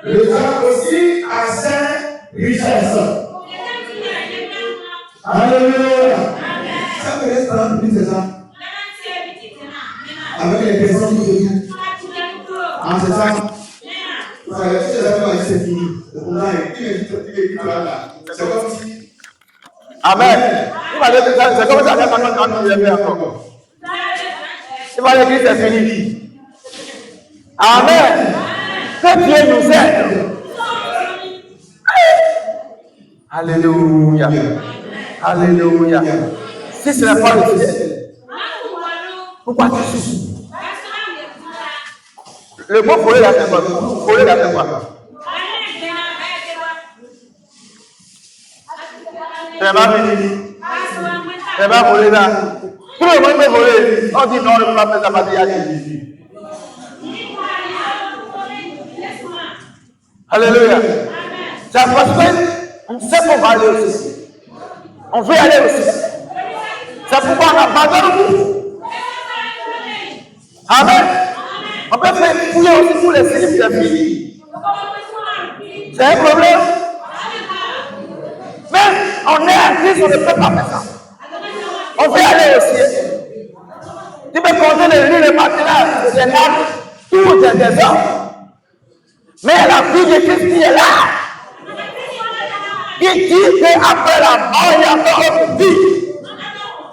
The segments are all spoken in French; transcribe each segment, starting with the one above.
Le diable aussi a ses richesses. Alléluia. Ça peut être 30 minutes, c'est ça? Avec les personnes qui viennent. Ah, c'est ça? C'est fini. C'est comme si. Amen. C'est comme ça quand tu es encore. Il va dire que c'est fini. Amen. Que Dieu nous aide. Alléluia. Alléluia. Si ce n'est pas le ciel, pourquoi tu souffres? Le mot foyer là, c'est quoi? Foyer là, c'est quoi? C'est pas fini. C'est pas volé là. Tout le monde peut voler. On dit non, on ne peut pas faire ça parce qu'il y a Jésus. Alléluia. C'est parce qu'on sait qu'on va aller aussi. On veut aller aussi. C'est pourquoi on abandonne tout. Amen. On peut faire fouiller aussi pour les célibataires de filles. C'est un problème. Mais on est à Christ, on ne peut pas faire ça. On veut aller aussi. Tu peux compter les lits, les matelas, les nappes, tout est désordre. Mais la vie de Christ qui est là. Il dit qu'après la mort, il y a encore une vie.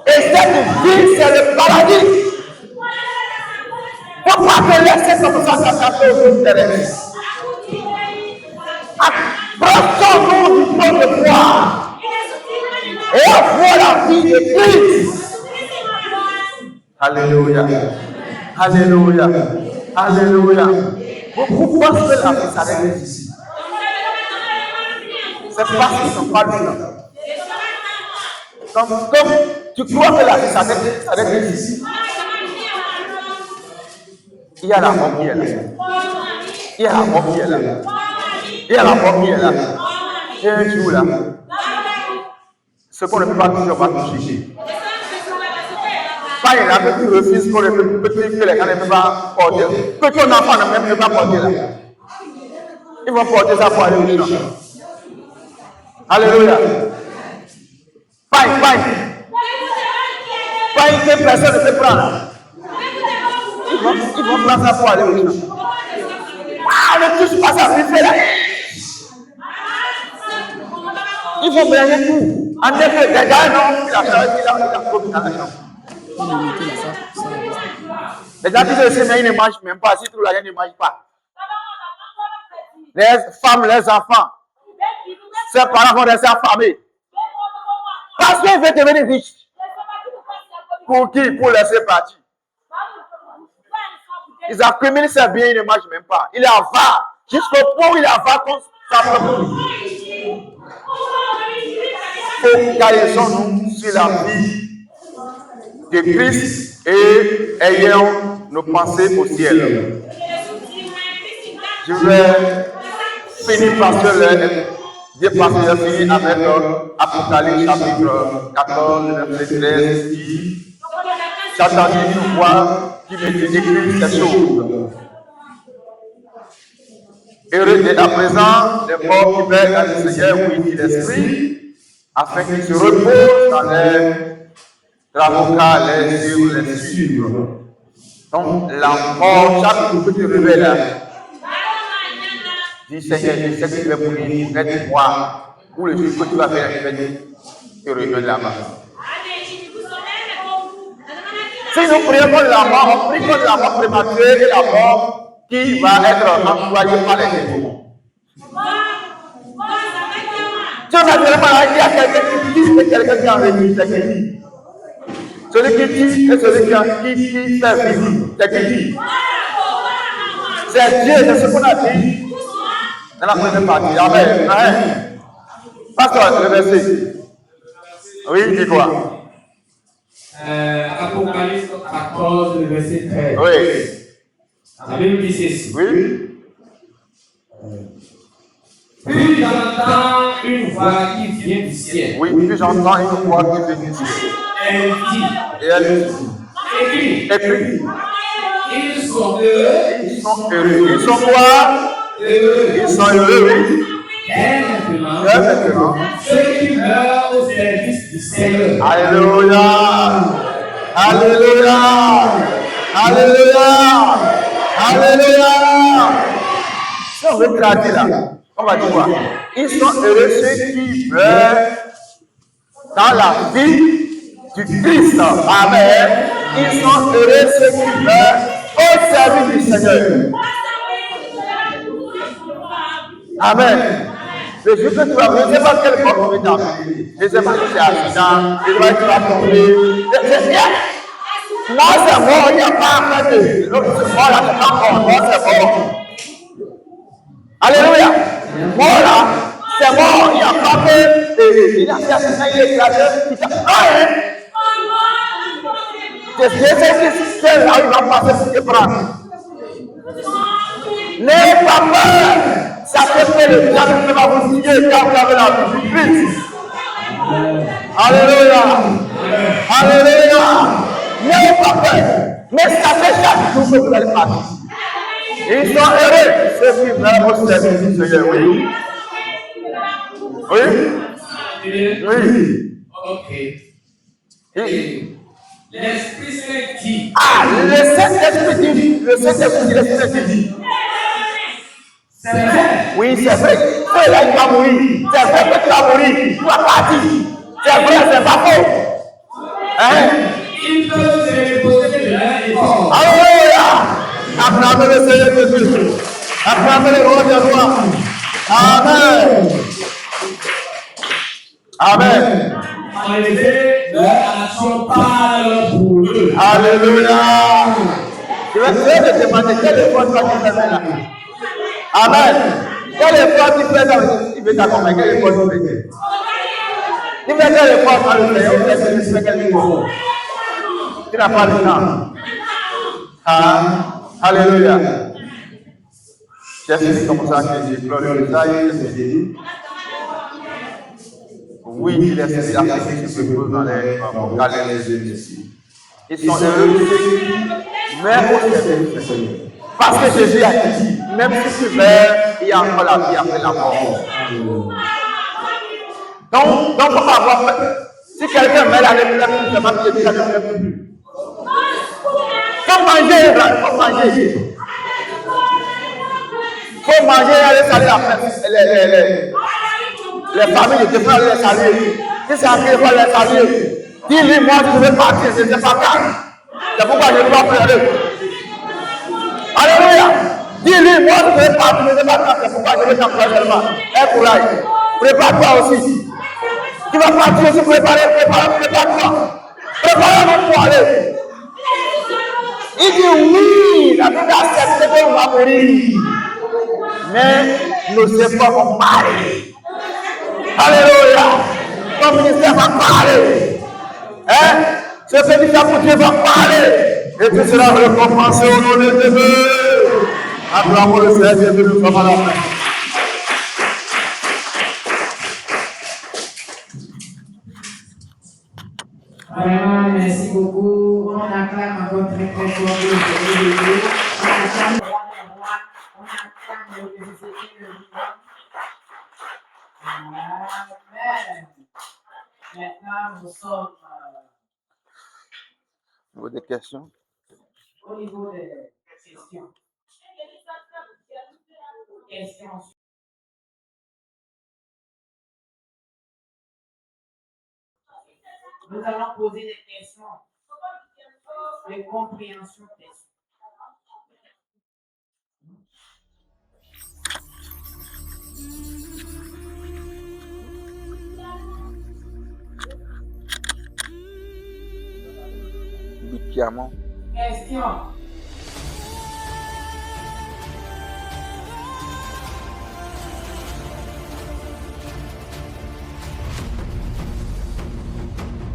Et cette vie, c'est le paradis. Pourquoi te laisser comme ça s'attaquer au bout de tes approchons-nous du trône de gloire et avouons la vie de Christ. Alléluia. Alléluia. Alléluia. Beaucoup pensent que la vie s'arrête ici. C'est parce qu'ils ne sont pas là. Comme tu crois que la vie s'arrête ici. Il y a la mort qui est là. Il y a la mort qui est là. Il y a la mort qui est là. Et un jour là, ce qu'on ne peut pas toucher, on va toucher. Pas il y a que tu refuses qu'on ne peut que les gens ne peuvent pas porter. Que ton enfant ne peut pas porter là. Ils vont porter ça pour aller au champ. Alléluia. Pas que personne ne peut prendre. Ils vont prendre ça pour aller au champ. Ah, on ne touche pas ça, il fait là. Il faut brailler tout. En effet, les gars, non, il a commis dans la chambre. Les gens qui se mais ils ne mangent même pas. Si tout le monde ne mange pas. Les femmes, les enfants, ses parents vont rester affamés. Parce qu'ils veulent devenir riches. Pour qui? Pour laisser partir. Ils accumulent ses biens, ils ne mangent même pas. Il est avare. Jusqu'au point où il est avare comme sa propre vie. Focalisons-nous sur la vie de Christ et ayons nos pensées au ciel. Je vais finir par ce Dieu parce que j'ai fini avec Apocalypse chapitre 14, verset 13 dit j'attendis une voix qui me dit ces choses. Heureux et à présent les morts qui veillent à le Seigneur, oui, dit l'Esprit, afin qu'ils se reposent dans les travaux car les yeux les suivent. Donc la mort, chaque coup que tu réveilles là, dis Seigneur, je sais que tu vas mourir, aide-moi. Ou le jour que tu vas faire, je vais te rejoindre là-bas. Si nous prions contre la mort, on prie contre la mort prématurée et la mort qui va être employée par les démons. Tu as naturellement dit à quelqu'un qui dit et quelqu'un qui a réuni, c'est qui dit. Celui qui dit et celui qui fait vivre, c'est qui dit. C'est Dieu, c'est ce qu'on a dit dans la première partie. Amen. Amen. Pasteur, le verset. Oui, dis quoi? Apocalypse 14, le verset 13. Oui. La Bible dit ceci. Oui. Puis j'entends une voix qui vient du ciel. Oui, puis j'entends une voix qui vient du ciel. Elle dit. Et elle dit. Écrit. Ils sont heureux. Ils sont heureux. Ils sont quoi? heureux. Ils sont heureux, oui. Dès maintenant, Dès maintenant. ceux qui meurent au service du Seigneur. Alléluia. Alléluia. Alléluia. Alléluia. Si on veut traduire là, on va dire quoi? Ils sont heureux ceux qui meurent dans la vie du Christ. Amen. Ils sont heureux ceux qui meurent au service du Seigneur. Amen. Le jour que tu vas, je ne sais pas quel mort tu vas t'appeler. Je ne sais pas si c'est accident, je ne sais pas si tu vas tomber. Moi, c'est mort, il n'y a pas à faire. L'autre, c'est mort, là, c'est pas mort. Mort, c'est mort. Alléluia. Mort, là, c'est mort, il n'y a pas de. Il a fait accident, il est éclaté. Je sais que là, il va passer pour te prendre. N'ayez pas peur. Ça fait le diable ne va vous signer quand vous avez la vie du Christ. Alléluia. Alléluia. N'ayez pas peur. Mais ça fait chaque jour que vous allez partir. Ils sont heureux, ceux qui meurent au service du Seigneur. Oui. Oui. Oui. Ok. L'Esprit Saint dit. Ah, le Saint-Esprit dit. Le Saint-Esprit dit. C'est vrai. Oui, c'est vrai. Feu là, il va mourir. C'est vrai que tu vas mourir. Tu vas partir. C'est vrai, c'est pas faux. Hein? Ils peuvent se reposer de leur effort. Alléluia. Acclamez le Seigneur Jésus. Acclamez le roi des rois. Amen. Amen. En effet, leur action parle pour eux. Alléluia. Je vais te demander quel effort tu vas te faire là. Amen. Quel effort tu fais dans il veut t'accompagner, quel effort tu fais? Tu fais quel effort dans le Seigneur, tu fais quel effort? Tu n'as pas le temps. Ah, alléluia. J'ai fini comme ça que j'ai pleuré le message. Oui, il est celui qui se pose dans les yeux. Ils sont heureux même au service du Seigneur. Parce que Jésus a dit, même si tu meurs, il y a encore la vie après la mort. Donc on va avoir peur. Si quelqu'un meurt à l'épreuve, je ne sais pas si Jésus ne meurt plus. Faut manger, faut manger. Faut manger et aller saluer les familles de frères, les saluer. Si c'est après, il faut les saluer. Dis-lui, moi, je veux partir, je ne sais pas quand. C'est pourquoi je dois pleurer. Alléluia. Dis-lui, moi, je veux partir, je ne sais pas quand. C'est pourquoi je veux t'encourager seulement. Aie courage. Prépare-toi aussi. Tu vas partir aussi, prépare-toi. Prépare-toi pour aller. Il dit oui, la Bible accepte qu'on va mourir. Mais nos efforts vont parler. Alléluia. Ton ministère va parler. Hein? Ce que tu fais pour Dieu va parler. Et tu seras récompensé au nom de Dieu. Acclamons le Seigneur de nous sommes à la fin. Vraiment, merci beaucoup. On acclame encore très très fort le Seigneur de Dieu. On acclame le roi des rois. On acclame le Seigneur. Amen. Maintenant, nous sommes Au niveau des questions. au niveau des questions. Nous allons poser des questions de compréhension texte. Bikiamo. Question.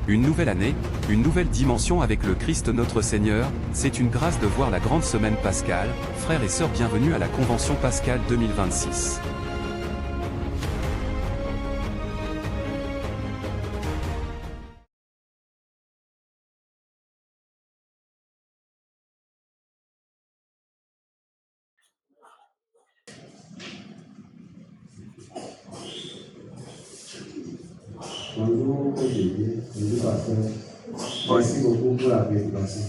Une nouvelle année, une nouvelle dimension avec le Christ notre Seigneur, c'est une grâce de voir la grande semaine pascale. Frères et sœurs, bienvenue à la Convention pascale 2026. Bonjour, Jésus. Bonjour, pasteur. Merci beaucoup pour la prédication.